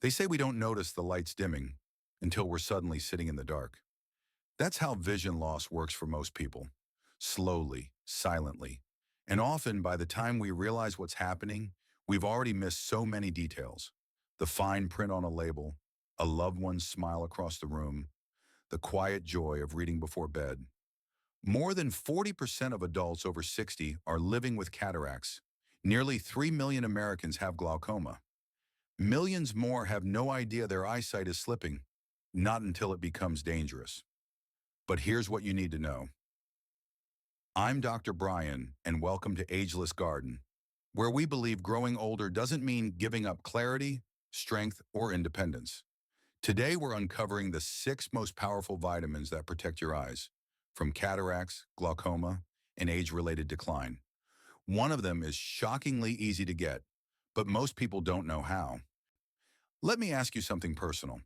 They say we don't notice the lights dimming until we're suddenly sitting in the dark. That's how vision loss works for most people. Slowly, silently. And often, by the time we realize what's happening, we've already missed so many details. The fine print on a label, a loved one's smile across the room, the quiet joy of reading before bed. More than 40% of adults over 60 are living with cataracts. Nearly 3 million Americans have glaucoma. Millions more have no idea their eyesight is slipping, not until it becomes dangerous. But here's what you need to know. I'm Dr. Brian, and welcome to Ageless Garden, where we believe growing older doesn't mean giving up clarity, strength, or independence. Today, we're uncovering the 6 most powerful vitamins that protect your eyes from cataracts, glaucoma, and age-related decline. One of them is shockingly easy to get, but most people don't know how. Let me ask you something personal.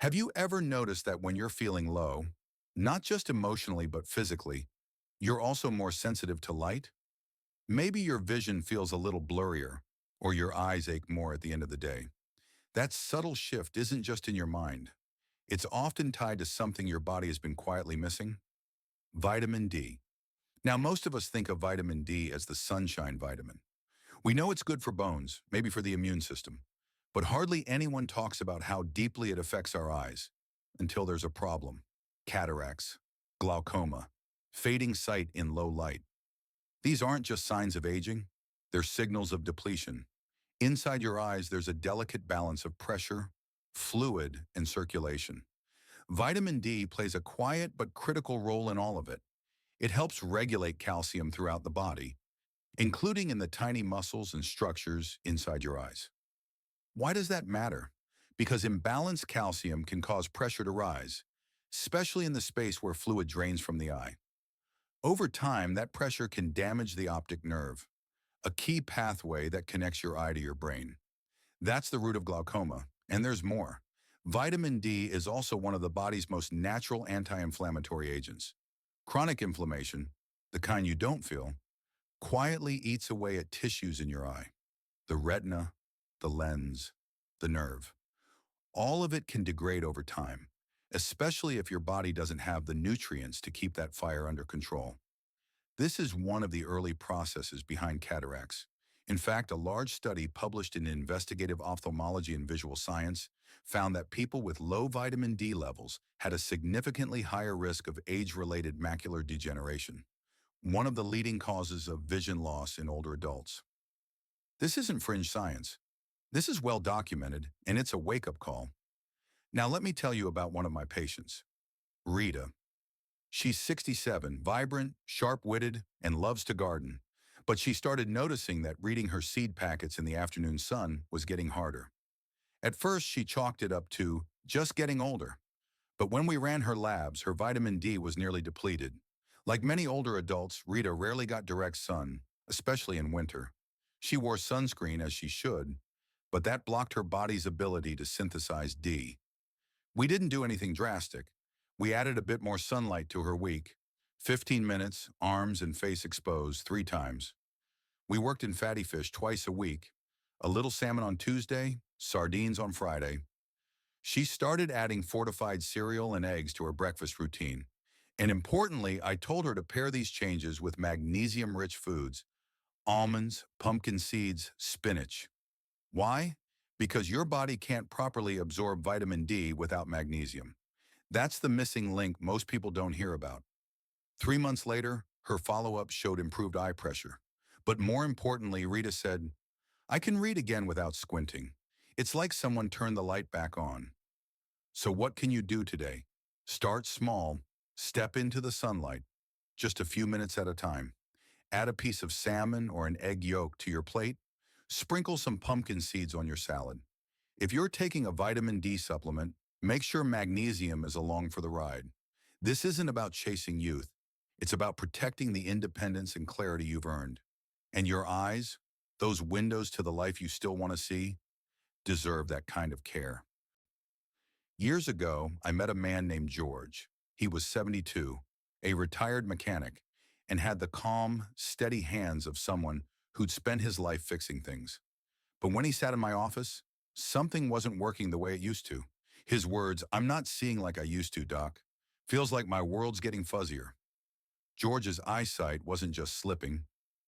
Have you ever noticed that when you're feeling low, not just emotionally but physically, you're also more sensitive to light? Maybe your vision feels a little blurrier, or your eyes ache more at the end of the day. That subtle shift isn't just in your mind. It's often tied to something your body has been quietly missing. Vitamin D. Now, most of us think of vitamin D as the sunshine vitamin. We know it's good for bones, maybe for the immune system, but hardly anyone talks about how deeply it affects our eyes until there's a problem. Cataracts, glaucoma, fading sight in low light. These aren't just signs of aging, they're signals of depletion. Inside your eyes, there's a delicate balance of pressure, fluid, and circulation. Vitamin D plays a quiet but critical role in all of it. It helps regulate calcium throughout the body, including in the tiny muscles and structures inside your eyes. Why does that matter? Because imbalanced calcium can cause pressure to rise, especially in the space where fluid drains from the eye. Over time, that pressure can damage the optic nerve, a key pathway that connects your eye to your brain. That's the root of glaucoma, and there's more. Vitamin D is also one of the body's most natural anti-inflammatory agents. Chronic inflammation, the kind you don't feel, quietly eats away at tissues in your eye. The retina, the lens, the nerve. All of it can degrade over time, especially if your body doesn't have the nutrients to keep that fire under control. This is one of the early processes behind cataracts. In fact, a large study published in Investigative Ophthalmology and Visual Science found that people with low vitamin D levels had a significantly higher risk of age-related macular degeneration, one of the leading causes of vision loss in older adults. This isn't fringe science. This is well documented, and it's a wake-up call. Now let me tell you about one of my patients, Rita. She's 67, vibrant, sharp-witted, and loves to garden. But she started noticing that reading her seed packets in the afternoon sun was getting harder. At first, she chalked it up to just getting older. But when we ran her labs, her vitamin D was nearly depleted. Like many older adults, Rita rarely got direct sun, especially in winter. She wore sunscreen as she should, but that blocked her body's ability to synthesize D. We didn't do anything drastic. We added a bit more sunlight to her week, 15 minutes, arms and face exposed 3 times. We worked in fatty fish twice a week, a little salmon on Tuesday, sardines on Friday. She started adding fortified cereal and eggs to her breakfast routine. And importantly, I told her to pair these changes with magnesium-rich foods, almonds, pumpkin seeds, spinach. Why? Because your body can't properly absorb vitamin D without magnesium. That's the missing link most people don't hear about. 3 months later, her follow-up showed improved eye pressure. But more importantly, Rita said, "I can read again without squinting. It's like someone turned the light back on." So what can you do today? Start small, step into the sunlight, just a few minutes at a time. Add a piece of salmon or an egg yolk to your plate. Sprinkle some pumpkin seeds on your salad. If you're taking a vitamin D supplement, make sure magnesium is along for the ride. This isn't about chasing youth. It's about protecting the independence and clarity you've earned. And your eyes, those windows to the life you still want to see, deserve that kind of care. Years ago, I met a man named George. He was 72, a retired mechanic, and had the calm, steady hands of someone who'd spent his life fixing things. But when he sat in my office, Something wasn't working the way it used to. His words, "I'm not seeing like I used to, Doc. Feels like my world's getting fuzzier." George's eyesight wasn't just slipping,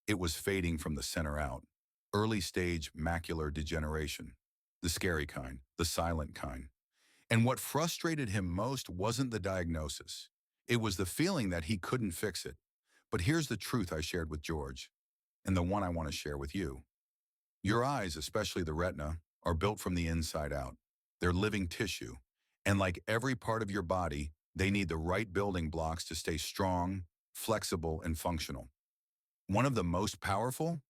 it was fading from the center out. Early stage macular degeneration. The scary kind, the silent kind. And what frustrated him most wasn't the diagnosis. It was the feeling that he couldn't fix it. But here's the truth I shared with George, and the one I want to share with you. Your eyes, especially the retina, are built from the inside out. They're living tissue. And like every part of your body, they need the right building blocks to stay strong, flexible, and functional. One of the most powerful?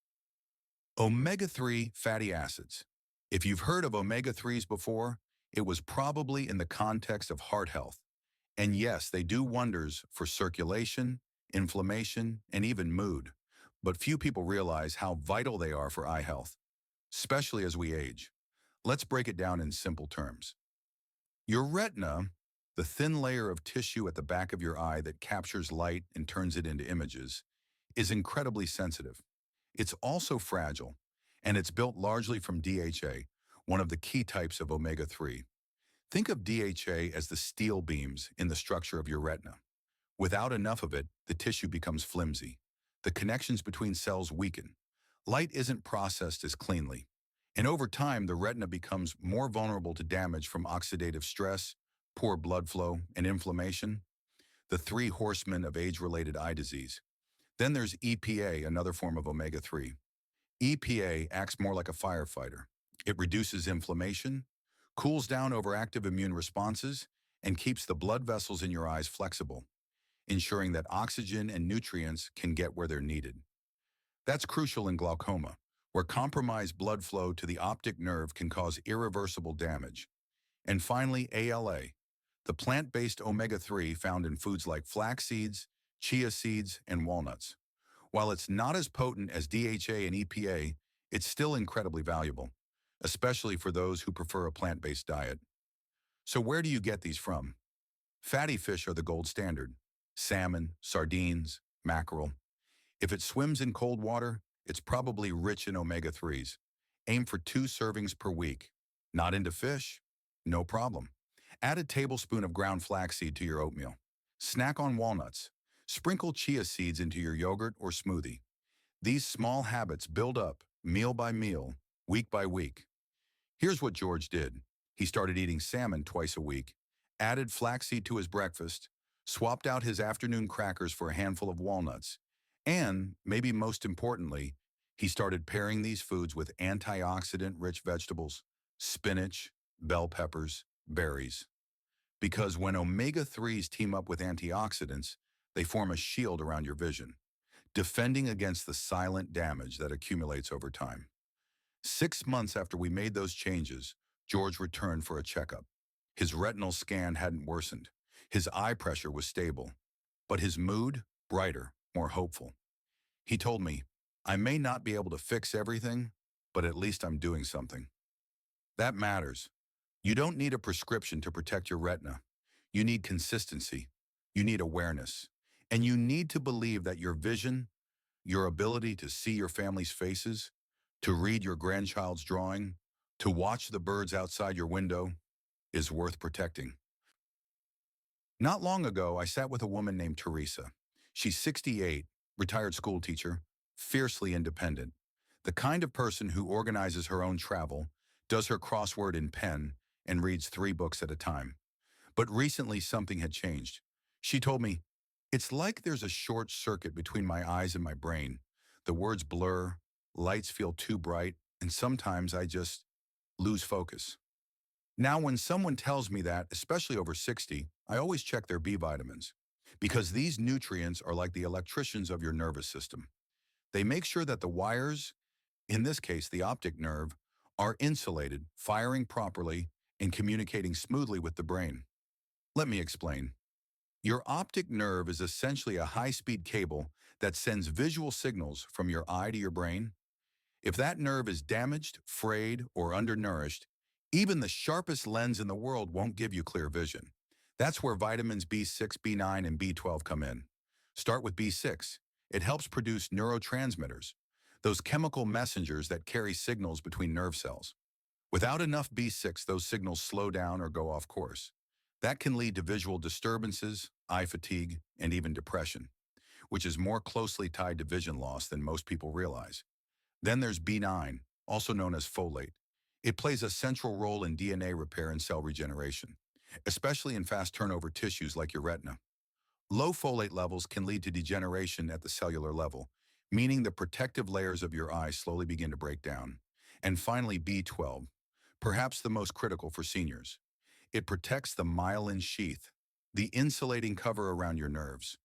Omega-3 fatty acids. If you've heard of omega-3s before, it was probably in the context of heart health. And yes, they do wonders for circulation, inflammation, and even mood. But few people realize how vital they are for eye health, especially as we age. Let's break it down in simple terms. Your retina, the thin layer of tissue at the back of your eye that captures light and turns it into images, is incredibly sensitive. It's also fragile, and it's built largely from DHA, one of the key types of omega-3. Think of DHA as the steel beams in the structure of your retina. Without enough of it, the tissue becomes flimsy. The connections between cells weaken. Light isn't processed as cleanly. And over time, the retina becomes more vulnerable to damage from oxidative stress, poor blood flow, and inflammation, the three horsemen of age-related eye disease. Then there's EPA, another form of omega-3. EPA acts more like a firefighter. It reduces inflammation, cools down overactive immune responses, and keeps the blood vessels in your eyes flexible, ensuring that oxygen and nutrients can get where they're needed. That's crucial in glaucoma, where compromised blood flow to the optic nerve can cause irreversible damage. And finally, ALA, the plant-based omega-3 found in foods like flax seeds, chia seeds, and walnuts. While it's not as potent as DHA and EPA, it's still incredibly valuable, especially for those who prefer a plant-based diet. So where do you get these from? Fatty fish are the gold standard. Salmon, sardines, mackerel. If it swims in cold water, it's probably rich in omega-3s. Aim for 2 servings per week. Not into fish? No problem. Add a tablespoon of ground flaxseed to your oatmeal. Snack on walnuts. Sprinkle chia seeds into your yogurt or smoothie. These small habits build up, meal by meal, week by week. Here's what George did. He started eating salmon twice a week, added flaxseed to his breakfast, swapped out his afternoon crackers for a handful of walnuts, and, maybe most importantly, he started pairing these foods with antioxidant-rich vegetables, spinach, bell peppers, berries. Because when omega-3s team up with antioxidants, they form a shield around your vision, defending against the silent damage that accumulates over time. 6 months after we made those changes, George returned for a checkup. His retinal scan hadn't worsened. His eye pressure was stable, but his mood, brighter, more hopeful. He told me, "I may not be able to fix everything, but at least I'm doing something." That matters. You don't need a prescription to protect your retina. You need consistency. You need awareness. And you need to believe that your vision, your ability to see your family's faces, to read your grandchild's drawing, to watch the birds outside your window, is worth protecting. Not long ago, I sat with a woman named Teresa. She's 68, retired school teacher, fiercely independent, the kind of person who organizes her own travel, does her crossword in pen, and reads 3 books at a time. But recently something had changed. She told me, "It's like there's a short circuit between my eyes and my brain. The words blur, lights feel too bright, and sometimes I just lose focus." Now, when someone tells me that, especially over 60, I always check their B vitamins, because these nutrients are like the electricians of your nervous system. They make sure that the wires, in this case the optic nerve, are insulated, firing properly, and communicating smoothly with the brain. Let me explain. Your optic nerve is essentially a high-speed cable that sends visual signals from your eye to your brain. If that nerve is damaged, frayed, or undernourished, even the sharpest lens in the world won't give you clear vision. That's where vitamins B6, B9, and B12 come in. Start with B6. It helps produce neurotransmitters, those chemical messengers that carry signals between nerve cells. Without enough B6, those signals slow down or go off course. That can lead to visual disturbances, eye fatigue, and even depression, which is more closely tied to vision loss than most people realize. Then there's B9, also known as folate. It plays a central role in DNA repair and cell regeneration, especially in fast turnover tissues like your retina. Low folate levels can lead to degeneration at the cellular level, meaning the protective layers of your eye slowly begin to break down. And finally, B12, perhaps the most critical for seniors. It protects the myelin sheath, the insulating cover around your nerves.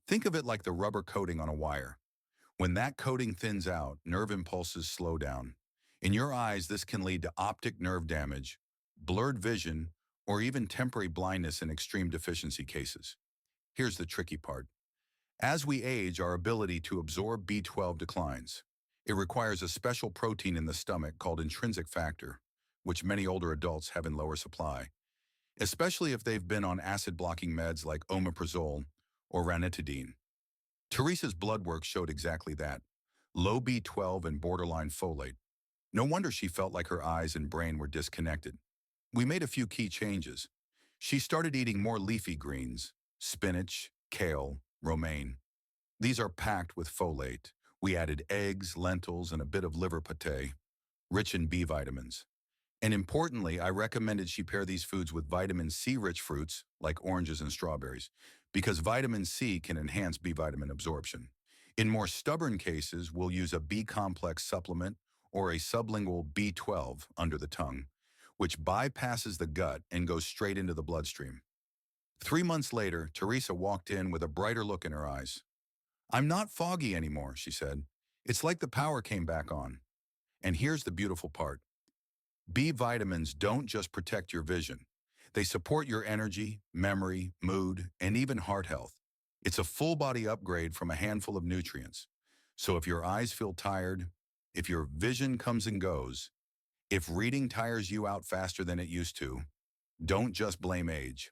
Think of it like the rubber coating on a wire. When that coating thins out, nerve impulses slow down. In your eyes, this can lead to optic nerve damage, blurred vision, or even temporary blindness in extreme deficiency cases. Here's the tricky part. As we age, our ability to absorb B12 declines. It requires a special protein in the stomach called intrinsic factor, which many older adults have in lower supply, especially if they've been on acid-blocking meds like omeprazole or ranitidine. Teresa's blood work showed exactly that. Low B12 and borderline folate. No wonder she felt like her eyes and brain were disconnected. We made a few key changes. She started eating more leafy greens, spinach, kale, romaine. These are packed with folate. We added eggs, lentils, and a bit of liver pate, rich in B vitamins. And importantly, I recommended she pair these foods with vitamin C-rich fruits like oranges and strawberries, because vitamin C can enhance B vitamin absorption. In more stubborn cases, we'll use a B-complex supplement or a sublingual B12 under the tongue, which bypasses the gut and goes straight into the bloodstream. 3 months later, Teresa walked in with a brighter look in her eyes. "I'm not foggy anymore," she said. "It's like the power came back on." And here's the beautiful part. B vitamins don't just protect your vision. They support your energy, memory, mood, and even heart health. It's a full-body upgrade from a handful of nutrients. So if your eyes feel tired, if your vision comes and goes, if reading tires you out faster than it used to, don't just blame age.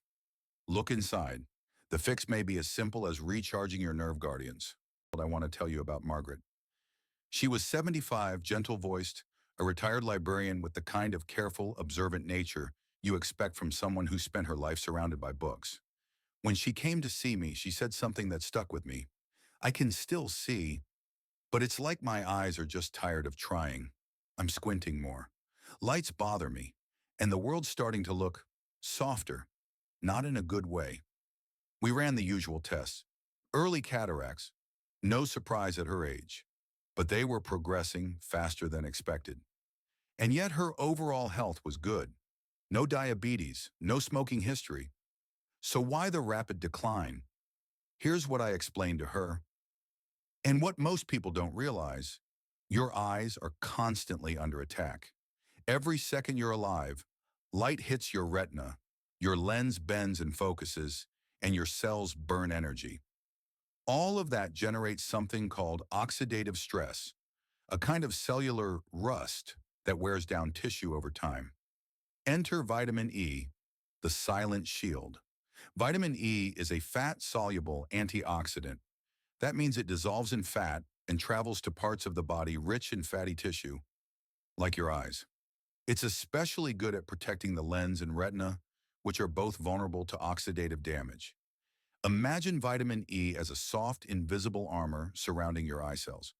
Look inside. The fix may be as simple as recharging your nerve guardians. What I want to tell you about Margaret. She was 75, gentle-voiced, a retired librarian with the kind of careful, observant nature you expect from someone who spent her life surrounded by books. When she came to see me, she said something that stuck with me. "I can still see, but it's like my eyes are just tired of trying. I'm squinting more. Lights bother me, and the world's starting to look softer, not in a good way." We ran the usual tests. Early cataracts, no surprise at her age, but they were progressing faster than expected. And yet her overall health was good. No diabetes, no smoking history. So why the rapid decline? Here's what I explained to her. And what most people don't realize, your eyes are constantly under attack. Every second you're alive, light hits your retina, your lens bends and focuses, and your cells burn energy. All of that generates something called oxidative stress, a kind of cellular rust that wears down tissue over time. Enter vitamin E, the silent shield. Vitamin E is a fat-soluble antioxidant. That means it dissolves in fat and travels to parts of the body rich in fatty tissue, like your eyes. It's especially good at protecting the lens and retina, which are both vulnerable to oxidative damage. Imagine vitamin E as a soft, invisible armor surrounding your eye cells.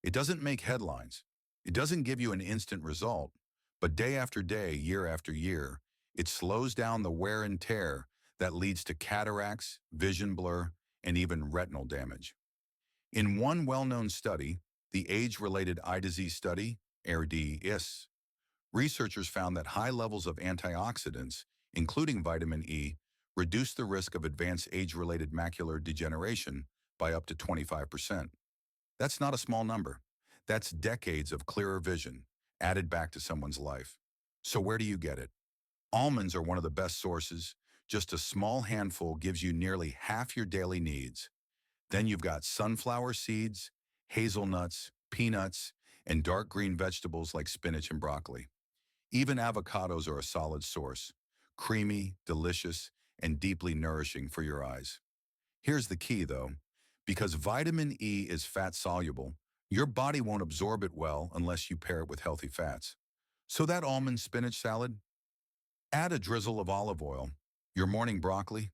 It doesn't make headlines. It doesn't give you an instant result, but day after day, year after year, it slows down the wear and tear that leads to cataracts, vision blur, and even retinal damage. In one well-known study, the Age-Related Eye Disease Study, ARDS, researchers found that high levels of antioxidants, including vitamin E, reduce the risk of advanced age-related macular degeneration by up to 25%. That's not a small number. That's decades of clearer vision added back to someone's life. So where do you get it? Almonds are one of the best sources. Just a small handful gives you nearly half your daily needs. Then you've got sunflower seeds, hazelnuts, peanuts, and dark green vegetables like spinach and broccoli. Even avocados are a solid source, creamy, delicious, and deeply nourishing for your eyes. Here's the key, though. Because vitamin E is fat-soluble, your body won't absorb it well unless you pair it with healthy fats. So that almond spinach salad, add a drizzle of olive oil, your morning broccoli,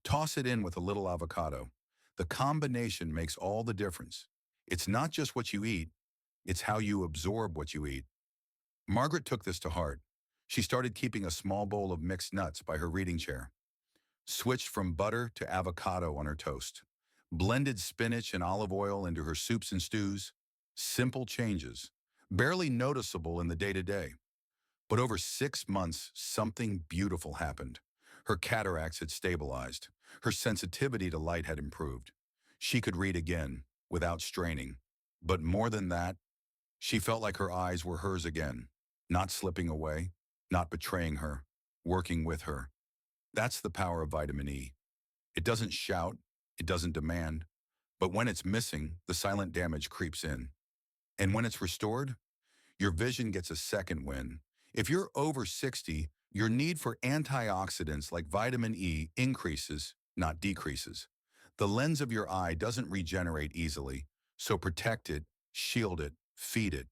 toss it in with a little avocado. The combination makes all the difference. It's not just what you eat, it's how you absorb what you eat. Margaret took this to heart. She started keeping a small bowl of mixed nuts by her reading chair, switched from butter to avocado on her toast, blended spinach and olive oil into her soups and stews. Simple changes, barely noticeable in the day-to-day. But over 6 months, something beautiful happened. Her cataracts had stabilized. Her sensitivity to light had improved. She could read again, without straining. But more than that, she felt like her eyes were hers again, not slipping away, not betraying her, working with her. That's the power of vitamin E. It doesn't shout, it doesn't demand, but when it's missing, the silent damage creeps in. And when it's restored, your vision gets a second win. If you're over 60, your need for antioxidants like vitamin E increases, not decreases. The lens of your eye doesn't regenerate easily, so protect it, shield it, feed it.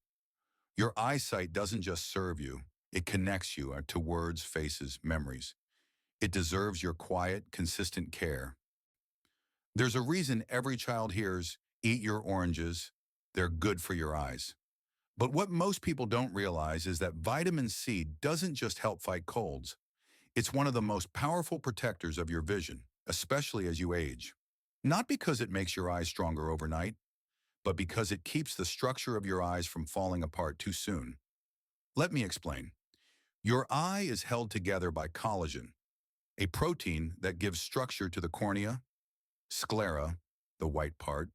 Your eyesight doesn't just serve you, it connects you to words, faces, memories. It deserves your quiet, consistent care. There's a reason every child hears, eat your oranges, they're good for your eyes. But what most people don't realize is that vitamin C doesn't just help fight colds. It's one of the most powerful protectors of your vision, especially as you age. Not because it makes your eyes stronger overnight, but because it keeps the structure of your eyes from falling apart too soon. Let me explain. Your eye is held together by collagen, a protein that gives structure to the cornea, sclera, the white part,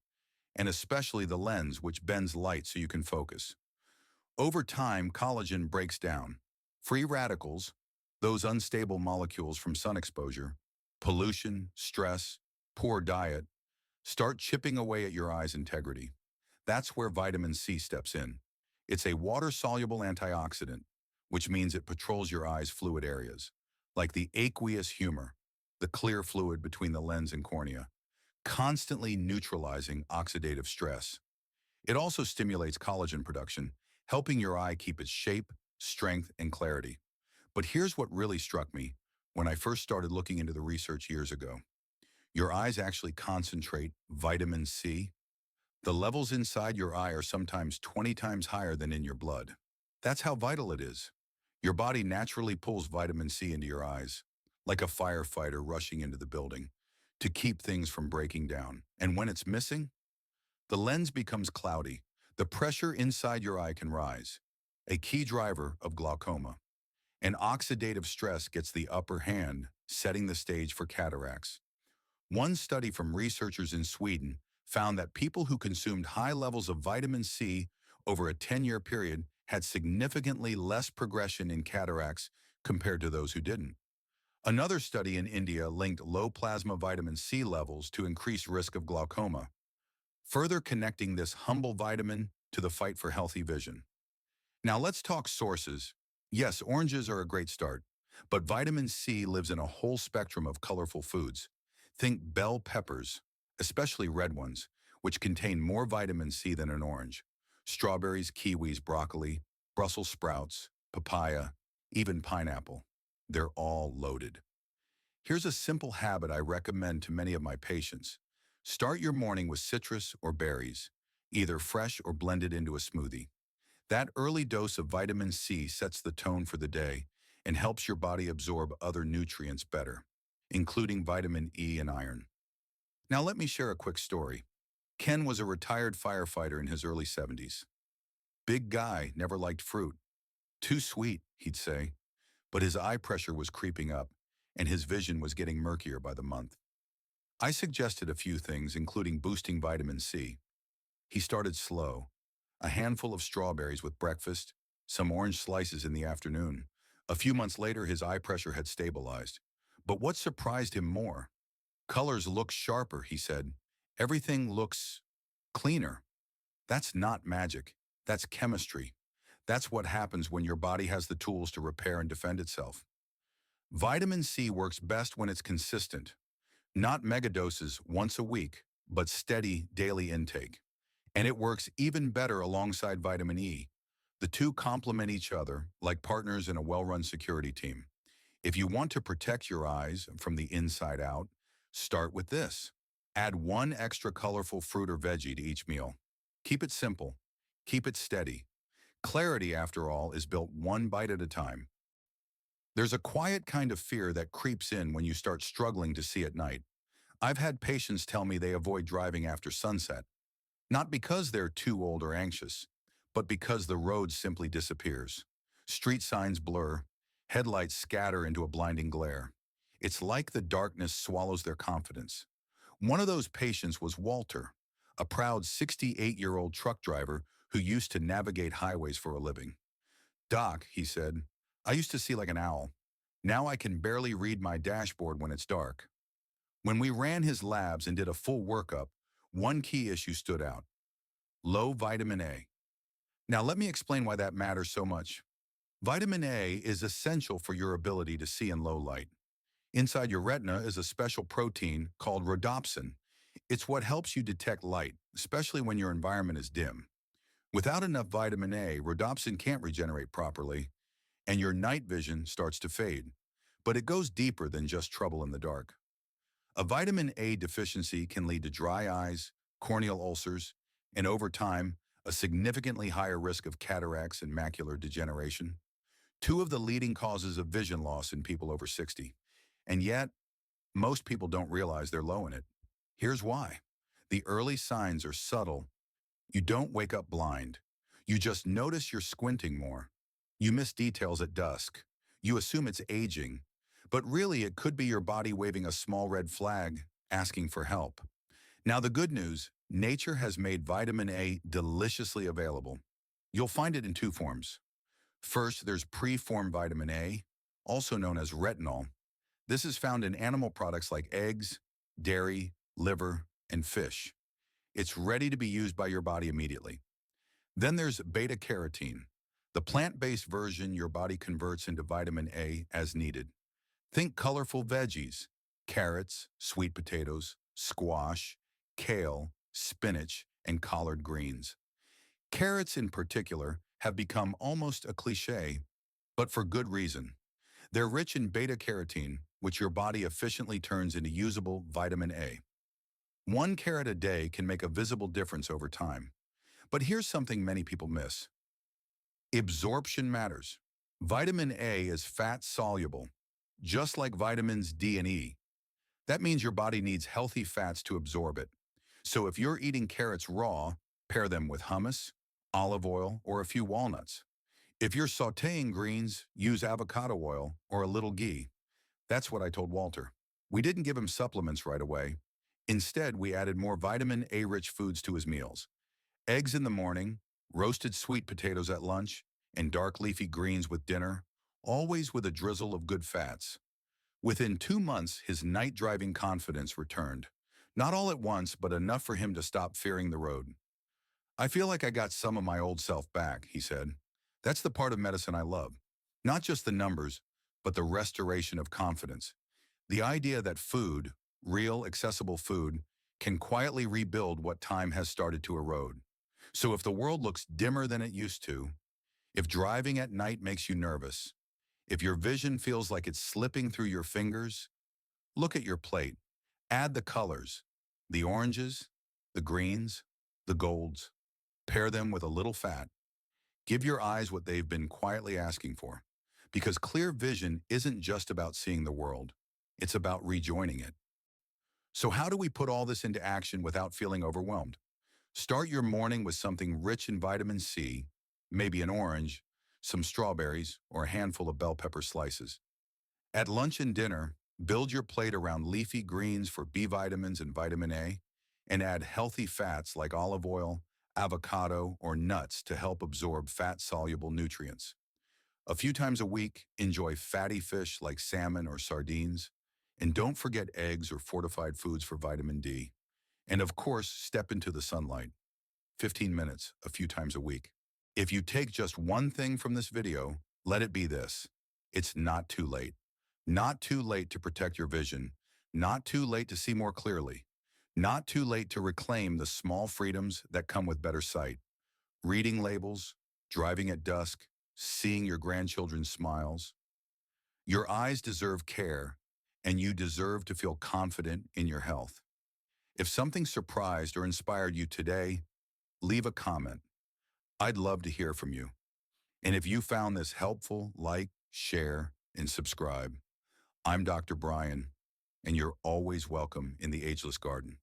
and especially the lens, which bends light so you can focus. Over time, collagen breaks down. Free radicals, those unstable molecules from sun exposure, pollution, stress, poor diet, start chipping away at your eye's integrity. That's where vitamin C steps in. It's a water-soluble antioxidant, which means it patrols your eye's fluid areas, like the aqueous humor, the clear fluid between the lens and cornea, constantly neutralizing oxidative stress. It also stimulates collagen production, helping your eye keep its shape, strength, and clarity. But here's what really struck me when I first started looking into the research years ago. Your eyes actually concentrate vitamin C. The levels inside your eye are sometimes 20 times higher than in your blood. That's how vital it is. Your body naturally pulls vitamin C into your eyes, like a firefighter rushing into the building, to keep things from breaking down. And when it's missing, the lens becomes cloudy. The pressure inside your eye can rise, a key driver of glaucoma. And oxidative stress gets the upper hand, setting the stage for cataracts. One study from researchers in Sweden found that people who consumed high levels of vitamin C over a 10-year period had significantly less progression in cataracts compared to those who didn't. Another study in India linked low plasma vitamin C levels to increased risk of glaucoma, further connecting this humble vitamin to the fight for healthy vision. Now let's talk sources. Yes, oranges are a great start, but vitamin C lives in a whole spectrum of colorful foods. Think bell peppers, especially red ones, which contain more vitamin C than an orange. Strawberries, kiwis, broccoli, Brussels sprouts, papaya, even pineapple. They're all loaded. Here's a simple habit I recommend to many of my patients. Start your morning with citrus or berries, either fresh or blended into a smoothie. That early dose of vitamin C sets the tone for the day and helps your body absorb other nutrients better, including vitamin E and iron. Now let me share a quick story. Ken was a retired firefighter in his early 70s. Big guy, never liked fruit. Too sweet, he'd say. But his eye pressure was creeping up, and his vision was getting murkier by the month. I suggested a few things, including boosting vitamin C. He started slow. A handful of strawberries with breakfast, some orange slices in the afternoon. A few months later, his eye pressure had stabilized. But what surprised him more? Colors look sharper, he said. Everything looks cleaner. That's not magic. That's chemistry. That's what happens when your body has the tools to repair and defend itself. Vitamin C works best when it's consistent. Not megadoses once a week, but steady daily intake. And it works even better alongside vitamin E. The two complement each other like partners in a well-run security team. If you want to protect your eyes from the inside out, start with this. Add one extra colorful fruit or veggie to each meal. Keep it simple. Keep it steady. Clarity, after all, is built one bite at a time. There's a quiet kind of fear that creeps in when you start struggling to see at night. I've had patients tell me they avoid driving after sunset, not because they're too old or anxious, but because the road simply disappears. Street signs blur, headlights scatter into a blinding glare. It's like the darkness swallows their confidence. One of those patients was Walter, a proud 68-year-old truck driver who used to navigate highways for a living. "Doc," he said, "I used to see like an owl. Now I can barely read my dashboard when it's dark." When we ran his labs and did a full workup, one key issue stood out: low vitamin A. Now let me explain why that matters so much. Vitamin A is essential for your ability to see in low light. Inside your retina is a special protein called rhodopsin. It's what helps you detect light, especially when your environment is dim. Without enough vitamin A, rhodopsin can't regenerate properly, and your night vision starts to fade. But it goes deeper than just trouble in the dark. A vitamin A deficiency can lead to dry eyes, corneal ulcers, and over time, a significantly higher risk of cataracts and macular degeneration, two of the leading causes of vision loss in people over 60. And yet, most people don't realize they're low in it. Here's why. The early signs are subtle. You don't wake up blind. You just notice you're squinting more. You miss details at dusk. You assume it's aging, but really it could be your body waving a small red flag, asking for help. Now the good news, nature has made vitamin A deliciously available. You'll find it in two forms. First, there's preformed vitamin A, also known as retinol. This is found in animal products like eggs, dairy, liver, and fish. It's ready to be used by your body immediately. Then there's beta-carotene, the plant-based version your body converts into vitamin A as needed. Think colorful veggies: carrots, sweet potatoes, squash, kale, spinach, and collard greens. Carrots in particular have become almost a cliche, but for good reason. They're rich in beta-carotene, which your body efficiently turns into usable vitamin A. One carrot a day can make a visible difference over time. But here's something many people miss. Absorption matters. Vitamin A is fat-soluble, just like vitamins D and E. That means your body needs healthy fats to absorb it. So if you're eating carrots raw, pair them with hummus, olive oil, or a few walnuts. If you're sautéing greens, use avocado oil or a little ghee. That's what I told Walter. We didn't give him supplements right away. Instead, we added more vitamin A-rich foods to his meals: eggs in the morning, roasted sweet potatoes at lunch, and dark leafy greens with dinner, always with a drizzle of good fats. Within 2 months, his night driving confidence returned. Not all at once, but enough for him to stop fearing the road. "I feel like I got some of my old self back," he said. "That's the part of medicine I love. Not just the numbers, but the restoration of confidence. The idea that food, real, accessible food, can quietly rebuild what time has started to erode. So if the world looks dimmer than it used to, if driving at night makes you nervous, if your vision feels like it's slipping through your fingers, look at your plate. Add the colors, the oranges, the greens, the golds. Pair them with a little fat. Give your eyes what they've been quietly asking for. Because clear vision isn't just about seeing the world. It's about rejoining it. So how do we put all this into action without feeling overwhelmed? Start your morning with something rich in vitamin C, maybe an orange, some strawberries, or a handful of bell pepper slices. At lunch and dinner, build your plate around leafy greens for B vitamins and vitamin A, and add healthy fats like olive oil, avocado, or nuts to help absorb fat-soluble nutrients. A few times a week, enjoy fatty fish like salmon or sardines, and don't forget eggs or fortified foods for vitamin D. And of course, step into the sunlight. 15 minutes, a few times a week. If you take just one thing from this video, let it be this: it's not too late. Not too late to protect your vision. Not too late to see more clearly. Not too late to reclaim the small freedoms that come with better sight. Reading labels, driving at dusk, seeing your grandchildren's smiles. Your eyes deserve care, and you deserve to feel confident in your health. If something surprised or inspired you today, leave a comment. I'd love to hear from you. And if you found this helpful, like, share, and subscribe. I'm Dr. Brian, and you're always welcome in the Ageless Garden.